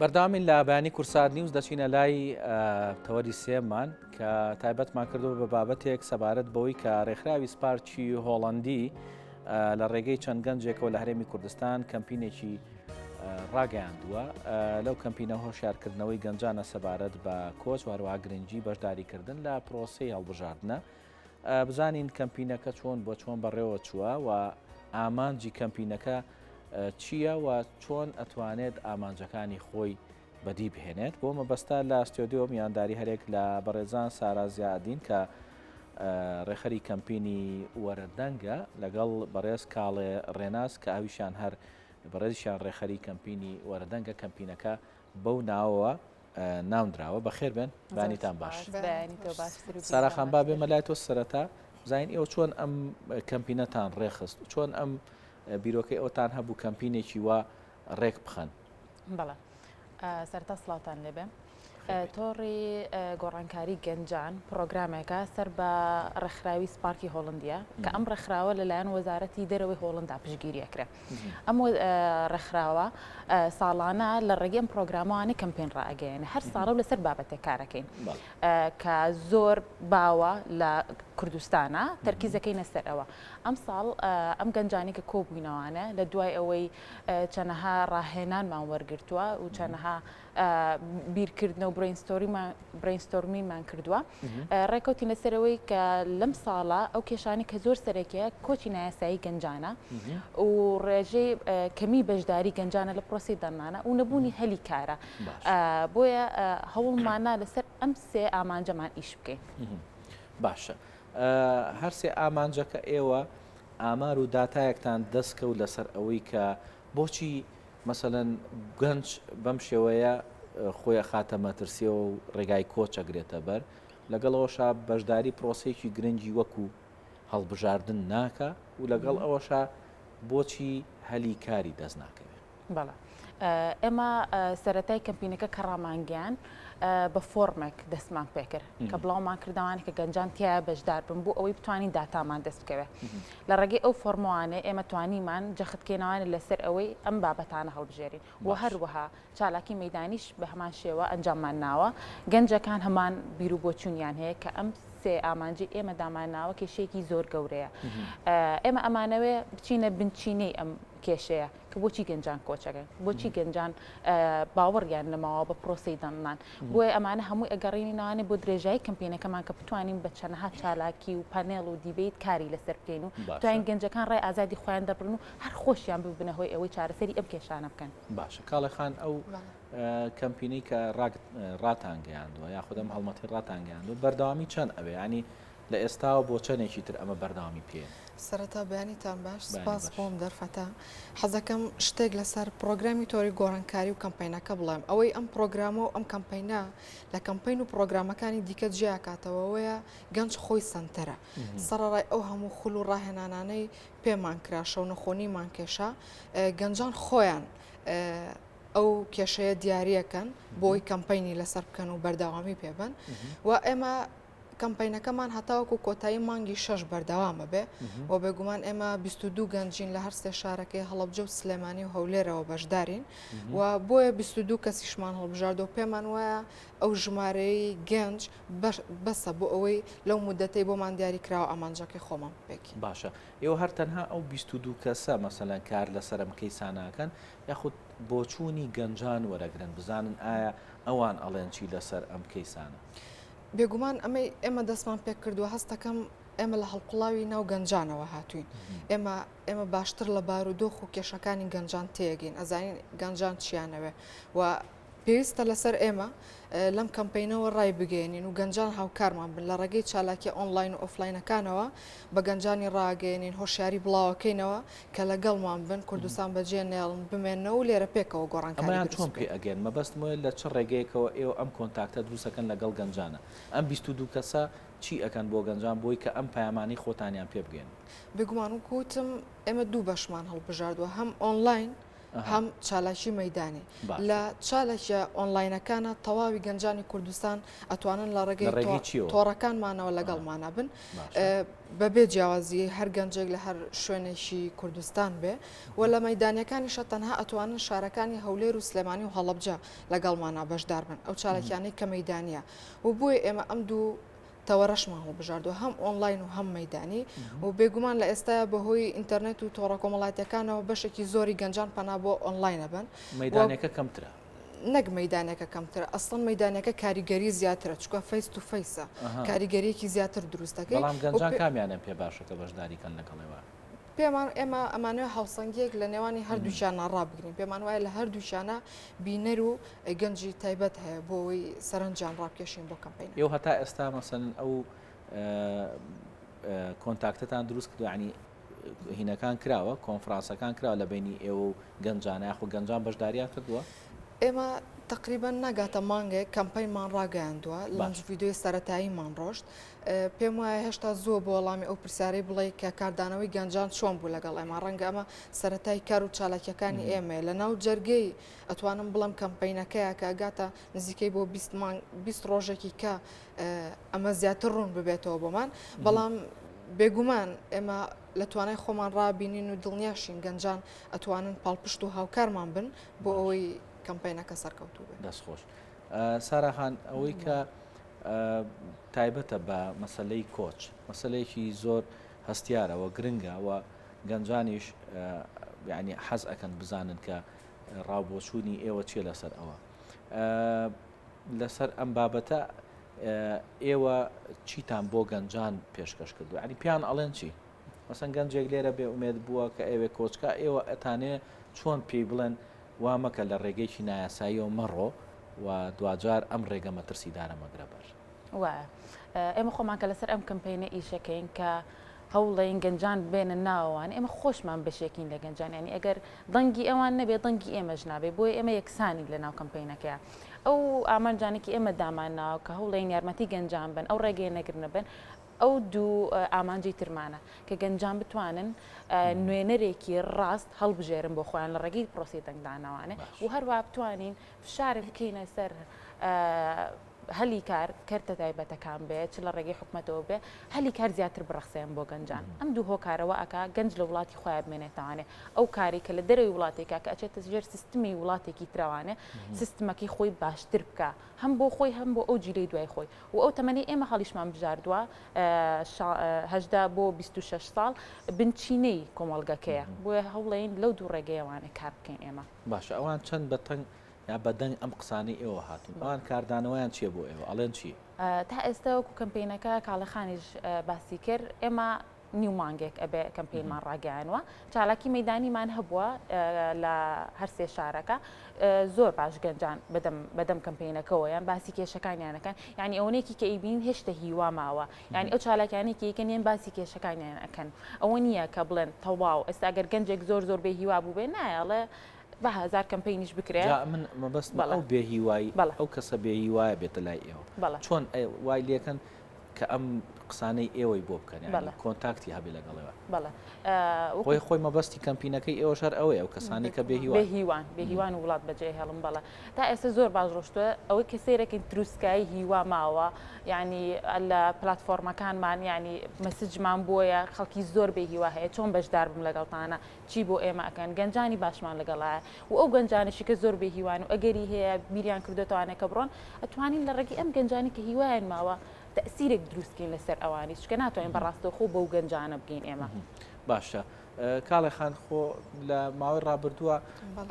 بەرداوامین لە بەیانی کورسات نیوز دەچینە لای تەوەری سێمان کە تایبەتمان کردو بە بابەتێک سەبارەت بەوەی کە ڕێکخراوی سپارکی هۆڵندی لە ڕێگەی چەند گەنجێکەوە لە هەرێمی کوردستان کەمپینێکی ڕاگەیاندووە لەو کەمپینە هۆشیارکردنەوەی گەنجانە سەبارەت بە کۆچ واروها گرنگجی بەشداریکردن لە پرۆسی هەڵبژاردنە بزانین کەمپینەکە چۆن بۆ چۆن بەڕێوە چووە و ئامانجی کەمپینەکە چییە و چۆن ئەتوانێت ئامانجەکانی خۆی بەدی بهێنێت بۆ مەبەستا لە ستۆدیۆ میانداری هەرێک لە بەڕێزان سارازیادین کە ڕێخەری کەمپینی وەرەدەنگە لەگەڵ بەڕێز کاڵێ ڕێناس کە ئاویشان هەر بەڕێزیشان ڕێخەری کەمپینی وەرەدەنگە کەمپینەکە بەو ناوەوە ناونراوە بەخێر بێن بانیتان باش ساراخان با بێمە لای تۆ سەرەتا زین ئێوە چۆن ئەم کەمپینەتان ڕێخست چۆن ئەم بیرۆکەی ئەوتان هەبوو کەمپینێکی وا ڕێک بخەن بەڵێ سەرتا سڵاوتان لێبێ تۆڕی گۆڕانکاری گەنجان پرۆگرامێکە سەر بە ڕێکخراوی سپارکی هۆڵندیە کە ئەم ڕێکخراوە لەلایەن وەزارەتی دەرەوەی هۆڵندا پشتگیریەکرێ ئەم ڕێکخراوە ساڵانە لە ڕێگەی ئەم پرۆگراموانە کەمپین ڕائگەیەنە هەر ساڵە و لەسەر بابەتێک کارەکەین کە زۆر باوە لە کوردستانە تەرکیزەکەی نەسەر ئەوە ئەم ساڵ ئەم گەنجانی کە کۆبووینەوانە لە دوای ئەوەی چەنەها ڕاهێنانمان وەرگرتووە و چەنەها بیرکردنە و برینستۆرمینمان کردووە ڕێکەوتی لەسەرەوەی کە لەم ساڵە ئەو کێشانی کە زۆر سەرەکیە کۆچی نایاسایی گەنجانە و ڕێژەی کەمی بەشداری گەنجانە لە پرۆسی دەرمانە و نەبوونی هەلی کارە بۆیە هەوڵمانە لەسەر ئەم سێ ئامانجەمان ئیش بکەین باشە هەرسێ ئامانجەکە ئێوە ئامار و داتایەکتان دەستکەوت لەسەر ئەوەی کە بۆچی مەسەلەن گەنج بەم شێوەیە خۆی خاتە مەترسیەوە و ڕێگای کۆچەگرێتە بەر لەگەڵەوەشا بەشداری پرۆسێکی گرنگی وەکو هەڵبژاردن ناکە و لەگەڵ ئەوەشا بۆچی هەلی کاری دەست ناکەوێت بەڵێ ئێمە سەرەتای کەمپینەکە کە ڕامانگیان بە فۆرمێک دەستمان پێکرد کە بڵاومان کردوانی کە گەنجان تایە بەشدار بن بوو ئەوەی بتوانین داتامان دەست بکەوێت لە ڕێگەی ئەو فۆرموانە ئێمە توانیمان جەختکێنەوانە لەسەر ئەوەی ئەم بابەتانە هەڵبژێرین و هەروەها چالاکی مەدانیش بە هەمان شێوە ئەنجاممان ناوە گەنجەکان هەمان بیر و بۆچوونیان هەیە کە ئەم سێ ئامانجی ئێمە دامانناوە کێشەیەکی زۆر گەورەیە ئێمە ئەمانەوێ بچینە بنچینەی ئەم کێشەیە کە بۆچی گەنجان کۆچەکەن بۆچی گەنجان باوەڕیان نەماوە بە پرۆسی دەمنان بۆیە ئەمانە هەمووی ئەگەڕینی ناوانێ بۆ درێژایی کەمپینەکەمان کە بتوانین بە چەندەها چالاکی و پانێڵ و دیبیت کاری لەسەر بکەین و توانین گەنجەکان ڕێ ئازادی خۆیان دەبرن و هەر خۆشیان ببنە هۆی ئەوەی چارەسەری ئەم کێشانە بکەن باشە کاڵێ خان ئەو کەمپینەی کە ڕاتانگەیاندووە یاخود ئەم هەڵمەتی ڕاتانگەیاندووە بەردەوامی چەند ئەوێ ینی لە ئێستاوە بۆ چەندێکی تر ئەمە بەردەوامی پێ سەرەتا بەیانیتان باش سپاس بۆم دەرفەتە حەزەکەم شتێک لەسەر پرۆگرامی تۆری گۆڕانکاری و کەمپینەکە بڵێم ئەوەی ئەم پرۆگرامە و ئەم کەمپینە لە کەمپین و پرۆگرامەکانی دیکە جیاکاتەوەوەیە گەنج خۆی سنتەرە سەرڕای ئەو هەموو خول و ڕاهێنانانەی پێمان کرا شەو نەخۆنیمان کێشا گەنجان خۆیان ئەو کێشەیە دیارریەکەن بۆی کەمپینی لەسەر بکەن و بەردەوامی پێبن و ئێمە کەمپینەکەمان هەتاوەکو کۆتایی مانگی 6 بەردەوامە بێ و بێگومان ئێمە 22 گەنجین لە هەر سێ شارەکەی هەڵەبجە و سلێمانی و هەولێرەوە بەشدارین و بۆیە 22 کەسیشمان هەڵبژاردە و پێمان وایە ئەو ژمارەی گەنج بەسە بۆ ئەوەی لەو مدەتەی بۆمان دیاری کراوە ئامانجەکەی خۆمان بێکی باشە ئێوە هەر تەنها ئەو 22 کەسە مەسەلەن کار لەسەر ئەم کەیساناکەن یاخود بۆچوونی گەنجان وەرەگرن بزانن ئایا ئەوان ئەڵێن چی لەسەر ئەم کەیسانە بێگومان ئێمە دەستمان پێک کردووە هەستەکەم ئێمە لە هەڵقڵاوی ناو گەنجانەوە هاتوین ئێمە باشتر لە بارودۆخ و کێشەکانی گەنجان تێگەین ئەزانین گەنجان چیانەوێ و پێویستە لەسەر ئێمە لەم کەمپینەوە ڕای بگەێنین و گەنجان هاوکارمان بن لە ڕێگەی چالاکی ئۆنلاین و ئۆفلاینەکانەوە بە گەنجانی ڕاگەێنین هۆشیاری بڵاوەکەینەوە کە لەگەڵمان بن کوردستان بەجێ نێڵن بمێنەوە و لێرە پێکەوە گۆڕانکاریان چۆن پێ ئەگەن مەبەستمە لە چ ڕێگەیەکەوە ئێوە ئەم کۆنتاکتە دروستەکەن لەگەڵ گەنجانە ئەم 22 کەسە چی ئەەکەن بۆ گەنجان بۆی کە ئەم پەیامانی خۆتانیان پێ بگەن بگومان و کوتم ئێمە دوو بەشمان هەڵبژاردووە هەم ئۆنلاین هەم چالاکی مەدانی لە چالێکە ئۆنلاینەکانە تەواوی گەنجانی کوردستان ئەتوانن لە ڕێگەی تۆڕەکانمانەوە لەگەڵمانە بن بەبێ جیاوازی هەر گەنجێک لە هەر شوێنێکی کوردستان بێ و لە مەدانیەکانیشە تەنها ئەتوانن شارەکانی هەولێر و سلێمانی و هەڵەبجە لەگەڵمانە بەشدار بن ئەو چالێکیانەی کە مەدانیە و بۆیە ئێمە ئەم دوو تەوەڕەشمان هەڵبژاردووە هەم ئۆنلاین و هەم مەدانی و بێگومان لە ئێستا بەهۆی ئینتەرنێت و تۆڕە کۆمەڵاتیەکانەوە بەشێکی زۆری گەنجان پەنا بۆ ئۆنلاینە بن مەدانەکە کەمترە نەک مەدانەکە کەمتر ئەسڵن مەدانەکە کاریگەری زیاترە چکە فەیس تو فەیسە کاریگەریەکی زیاتر دروستەکەی بەڵام گەنجان کامیانە پێ باشەکە بەشداریکەن لەگەڵێوە پێمان ئێمە ئەمانوێ هاوسەنگێک لە نێوانی هەردووشانە ڕابگرین پێمان وایە لە هەردووشانە بینەر و گەنجی تایبەت هەیە بۆەوەی سەرنجام ڕابکێشین بۆ کەمپین ئێوە هەتا ئێستا مەسەن ئەو کۆنتاکتتان دروست کردو ینی هینەکان کراوە کۆنفرانسەکان کراوە لە بینی ئێوە و گەنجانە یاخو گەنجان بەشداریان کردووە ئێمە تقریبان ناگاتە مانگێک کەمپینمان ڕاگەیاندووە لەنج ڤیددیۆی سەرەتاییمان ڕۆشت پێم وایە هێشتا زۆر بۆ وەڵامی ئەو پرسیارەی بڵێ کە کاردانەوەی گەنجان چۆن بوو لەگەڵ ئێمە ڕەنگە ئەمە سەرەتای کار و چالاکیەکانی ئێمە لە ناو جەرگەی ئەتوانم بڵم کەمپینەکەیە کە ئەگاتە نزیکەی بۆ 20 ڕۆژێکی کە ئەمە زیاتر ڕوون ببێتەوە بۆمان بەڵام بێگومان ئێمە لە توانای خۆمان ڕابینین و دڵنیاشین گەنجان ئەتوانن پاڵپشت و هاوکارمان بن بۆ ئەوەی کەمپینەکە سەرکەوتوو بێت دەستخۆش ساراخان ئەوەی کە تایبەتە بە مەسلەی کۆچ مەسلەیەکی زۆر هەستیارەوە گرنگە و گەنجانیش یعنی حەز ئەکەن بزانن کە ڕاوبۆچوونی ئێوە چیە لەسەر ئەوە لەسەر ئەم بابەتە ئێوە چیتان بۆ گەنجان پێشکەش کردو ینی پیان ئەڵێن چی مەسەن گەنجێک لێرە بێ ئومێد بووە کە ئێوێ کۆچکە ئێوە ئەتانێ چۆن پێی بڵێن وامەکە لە ڕێگەیکی نایاساییەوە مەڕۆ و دوجار ئەم ڕێگە مەترسیدارە مەگرە بەر وایە ئێمە خۆمان کە لەسەر ئەم کەمپینە ئیشەکەین کە هەوڵین گەنجان بێنە ناوان ئێمە خۆشمان بەشێکین لە گەنجان ینی ئەگەر دەنگی ئەوان نەبێ دەنگی ئێمەش نابێ بۆیە ئێمە یەکسانی لە ناو کەمپینەکە ئەو ئامانجانێکی ئێمە دامانناوە کە هەوڵین یارمەتی گەنجان بن ئەو ڕێگەی نەگرنە بن ئەو دوو ئامانجی ترمانە کە گەنجان بتوانن نوێنەرێکی ڕاست هەڵبژێرن بۆ خۆیان لە ڕێگەی پرۆسی دەنگدانەوانێ و هەروە بتوانین فشارێک بکەینە سەر هەلی کار کەرتە تایبەتەکان بێت چ لە ڕێگەی حکوومەتەوە بێ هەلی کار زیاتر بڕخسەیان بۆ گەنجان ئەم دوو هۆکارەوە ئەکا گەنج لە وڵاتی خۆیان بمێنێتوانێ ئەو کاری کە لە دەروی وڵاتێکا کە ئەچێتە ژێر سیستمی وڵاتێکی تراوانێ سیستمەکەی خۆی باشتر بکە هەم بۆ خۆی هەم بۆ ئەو جیلەی دوای خۆی و ئەو تەمەنی ئێمە هەڵیشمان بژاردووە 18 بۆ 26 ساڵ بنچینەی کۆمەڵگەکەیە بۆیە هەوڵین لەو دوو ڕێگەیەوانە کار بکەین ئێمە باشە ئەوان چەند بەتەنگ یا بەدەنگ ئەم قسانی ئێوە هاتون ئەوان کاردانەوەیان چیە بۆ ئێوە ئەڵێن چی تا ئێستا وەکو کەمپینەکە کاڵەخانیش باسی کرد ئێمە نیو مانگێک ئەبێ کەمپینمان ڕاگەیانوە چالاکی مەدانیمان هەبووە لە هەرسێ شارەکە زۆر باش گەنجان بەدەم کەمپینەکەەوە یان باسی کێشەکانیانەکەن ینی ئەوەیەکی کە ئیبین هێشتا هیوا ماوە ینی ئەو چالاکیانێکی یەکەنیان باسی کێشەکانیان ئەەکەن ئەوە نییە کە بڵێن تەواو ئێستا ئەگەر گەنجێک زۆر بێ هیوا بوو بێ نایڵێ بە هزار کەمپینیش بکرێت من مەبەست ئەو بێهیوایی ئەو کەسە بێهیوایە بێتە لای ئێوە چۆن وای لێکن کە ئەم قسانەی ئێوەی بۆ بکەن کۆنتاکتی هەبێ لەگەڵەوە خۆی مەبەستی کەمپینەکەی ئێوە شەر ئەوەیە ئەو کەسانی کە بێهیوان و وڵات بەجێ هێڵم بەڵە تا ئێستا زۆر باش ڕۆشتووە ئەوەی کە سێرەکەین دروستکایی هیوا ماوە ینی لە پلتفۆرمەکانمان ینی مەسجمان بۆیە خەڵکی زۆر بێهیوا هەیە چۆن بەشدار بم لەگەڵتانە چی بۆ ئێمە ئەەکەن گەنجانی باشمان لەگەڵایە و ئەو گەنجانشی کە زۆر بێهیوان و ئەگەری هەیە بیریان کردوێتوانێت کە بڕۆن ئەتوانین لە ڕێگەی ئەم گەنجانی کە هیوایان ماوە تەسیرێک دروستکەین لەسەر ئەوانی چکە ناتوانین بەڕاستەوە خۆ بەو گەنجانە بگەین ئێمە باشە کاڵێ خان خۆ لە ماوەی ڕابردووە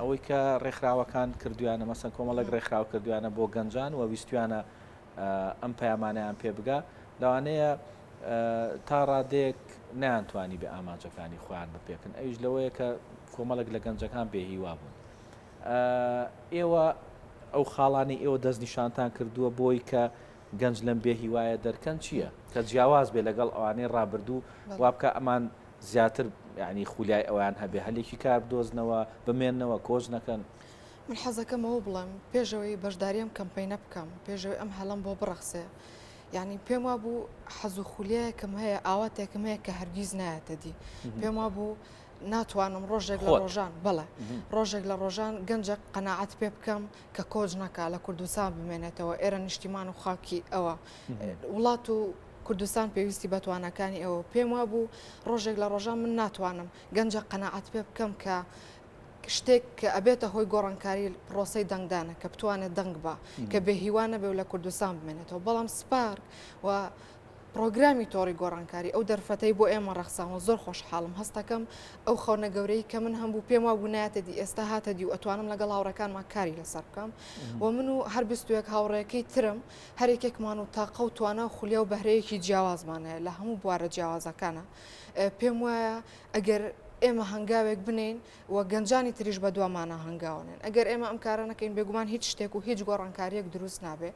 ئەوەی کە ڕێکخراوەکان کردویانە مەسەن کۆمەڵک ڕێکخراو کردویانە بۆ گەنجان و ویستویانە ئەم پەیامانیان پێ بگا لەوانەیە تا ڕادێک نەیانتوانی بە ئامانجەکانی خۆیان بپێکن ئەویش لەوەیە کە کۆمەڵک لە گەنجەکان بێهیوا بوون ئێوە ئەو خاڵانی ئێوە دەستنیشانتان کردووە بۆی کە گەنج لەم بێهیوایە دەرکەن چییە کە جیاواز بێ لەگەڵ ئەوانەی ڕابردوو وابکە ئەمان زیاتر یعنی خولیای ئەویان هەبێ هەلێکی کار بدۆزنەوە بمێننەوە کۆچ نەکەن من حەزەکەمەوە بڵێم پێشەوەی بەشداریم کەمپینە بکەم پێشەوەی ئەم هەڵم بۆ بڕەخسێ یعنی پێم وابوو حەز و خولیایەکەم هەیە ئاواتێکم هەیە کە هەرگیز نایەتە دی پێم وابوو ناتوانم ڕۆژێک لە ڕۆژان بڵێ ڕۆژێک لە ڕۆژان گەنجە قەناعەت پێ بکەم کە کۆچ نەکا لە کوردستان بمێنێتەوە ئێرە نیشتیمان و خاکی ئەوە وڵات و کوردستان پێویستی بە توانەکانی ئەوە پێم وابوو ڕۆژێک لە ڕۆژان من ناتوانم گەنجە قەناعەت پێ بکەم کە شتێک کە ئەبێتە هۆی گۆڕانکاری پرۆسی دەنگدانە کە بتوانێت دەنگ بە کە بێهیوانە بێ لە کوردستان بمێنێتەوە بەڵام سپارک و پرۆگرامی تۆڕی گۆڕانکاری ئەو دەرفەتەی بۆ ئێمە ڕەخساوە زۆر خۆشحاڵم هەستەکەم ئەو خەونە گەورەی کە من هەمبوو پێم وابوو نایەتەدی ئێستا هاتەدی و ئەتوانم لەگەڵ هاوڕەکانمان کاری لەسەر بکەم و من و هەر 21 هاوڕێیەکەی ترم هەرێکێکمان و تاقە و توانە و خولیا و بەهرەیەکی جیاوازمانەیە لە هەموو بوارە جیاوازەکانە پێم وایە ئەگەر ئێمە هەنگاوێک بنین و گەنجانی تریش بە دوامانە هەنگاوێن ئەگەر ئێمە ئەم کارە نەکەین بێگومان هیچ شتێک و هیچ گۆڕانکاریەک دروست نابێ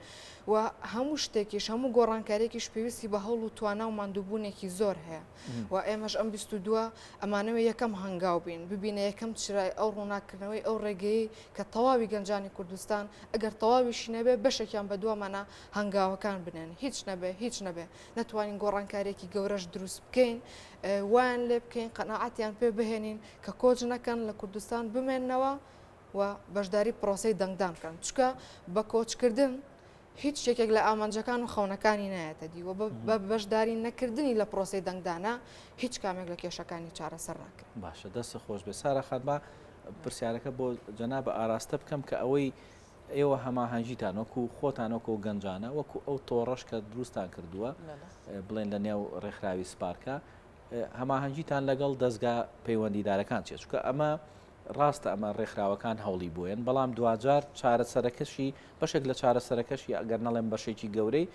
و هەموو شتێکیش هەموو گۆڕانکارێکیش پێویستی بە هەوڵ و توانە و ماندووبوونێکی زۆر هەیە و ئێمەش ئەم 22 ئەمانەوە یەکەم هەنگاو بین ببینە یەکەم چرای ئەو ڕووناکردنەوەی ئەو ڕێگەی کە تەواوی گەنجانی کوردستان ئەگەر تەواویشی نەبێ بەشێکیان بە دوامانە هەنگاوەکان بنێن هیچ نەبێ نەتوانین گۆڕانکارێکی گەورەش دروست بکەین وان لێ بکەین قەناعەتیان پێ بهێنین کە کۆچ نەکەن لە کوردستان بمێننەوە و بەشداری پرۆسەی دەنگدان بکەن چکە بە کۆچکردن هیچ شتێکێک لە ئامانجەکان و خەونەکانی نایەتە دی و بە بەشداری نەکردنی لە پرۆسەی دەنگدانە هیچ کامێک لە کێشەکانی چارەسەر ناکرد. باشە دەستە خۆش بێ سارە خاتبا پرسیارەکە بۆ جەناب ئاراستە بکەم کە ئەوەی ئێوە هەماهەنگیتان وەکو خۆتانەوەکو و گەنجانە وەکو ئەو تۆڕەش کە دروستان کردووە بڵێن لە نێو ڕێکخراوی سپارکە هەماهەنگیتان لەگەڵ دەستگا پەیوەندیدارەکان چێت چکە ئەمە ڕاستە ئەمە ڕێکخراوەکان هەوڵی بووێن بەڵام دوجار چارەسەرەکەشی بەشێک لە چارەسەرەکەشی ئەگەر نەڵێن بەشێکی گەورەی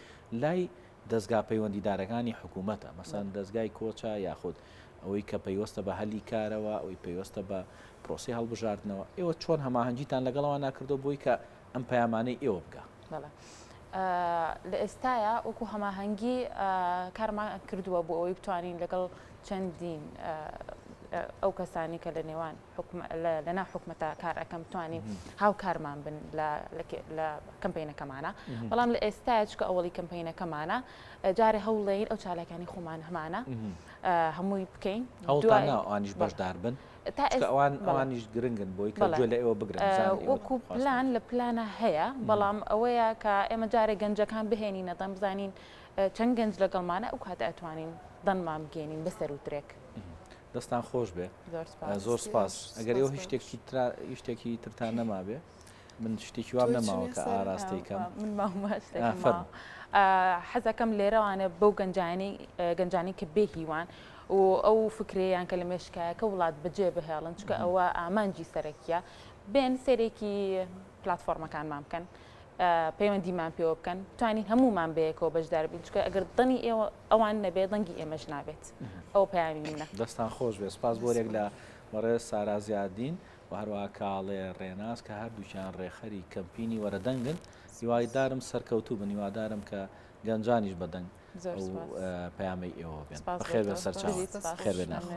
لای دەستگا پەیوەندیدارەکانی حکوومەتە مەسەن دەستگای کۆچە یاخود ئەوەی کە پەیوەستە بە هەلی کارەوە ئەوی پەیوەستە بە پرۆسی هەڵبژاردنەوە ئێوە چۆن هەماهەنگیتان لەگەڵەوە ناکردو بۆی کە ئەم پەیامانەی ئێوە بکە لە ئێستاە وەکو هەماهەنگی کارمان کردووە بۆ ئەوەی بتوانین لەگەڵ چەندین ئەو کەسانی کە لە نێوان لەنا حکومەتە کار ئەەکەم بتوانین هاو کارمان بن لە کەمپینەکەمانە بەڵام لە ئێستاە چکە ئەوڵی کەمپینەکەمانە جارێ هەوڵێن ئەو چالەکانی خۆمان هەمانە هەمووی بکەین ئەوانیش بەشدار بن ئەوانیش گرنگن بۆی کە گوێ لە ئێوە بگرن وەکو پلان لە پلانە هەیە بەڵام ئەوەیە کە ئێمە جارێک گەنجەکان بهێنینە دەم بزانین چەند گەنج لەگەڵمانە ئەو کاتە ئەتوانین دەنمان بگەێنین بەسەر و ترێک دەستان خۆش بێ زۆر سپاس ئەگەر ئێوە شتێکی ترتان نەما بێ من شتێکی وام نەماوە کە ئاراستی کەم حەزەکەم لێرەوانە بەو گەنجانی کە بێ هیوان و ئەو فکرەیان کە لە مێشکایەکە وڵات بەجێ بهێڵن چکە ئەوە ئامانجی سەرەکیە بێن سێرێکی پلتفۆرمەکانمان بکەن پەیوەندیمان پێوە بکەن توانین هەمومان بەیەکەوە بەشدار بین چکە ئەگەر دڵنی ئێوە ئەوان نەبێ دەنگی ئێمەش نابێت ئەو پەیامی منە دەستان خۆش بێ سپاس بۆرێک لە وەڕێز سارا زیادین و هەروەها کاڵێ ڕێناز کە هەردووچیان ڕێخەری کەمپینی وەرەدەنگن هیوادارم سەرکەوتوو بن هیوادارم کە گەنجانیش بەدەنگ ئەو پەیامەی ئێوە بێن بەخێر بێ سەرچاو خێر بێ ناخۆ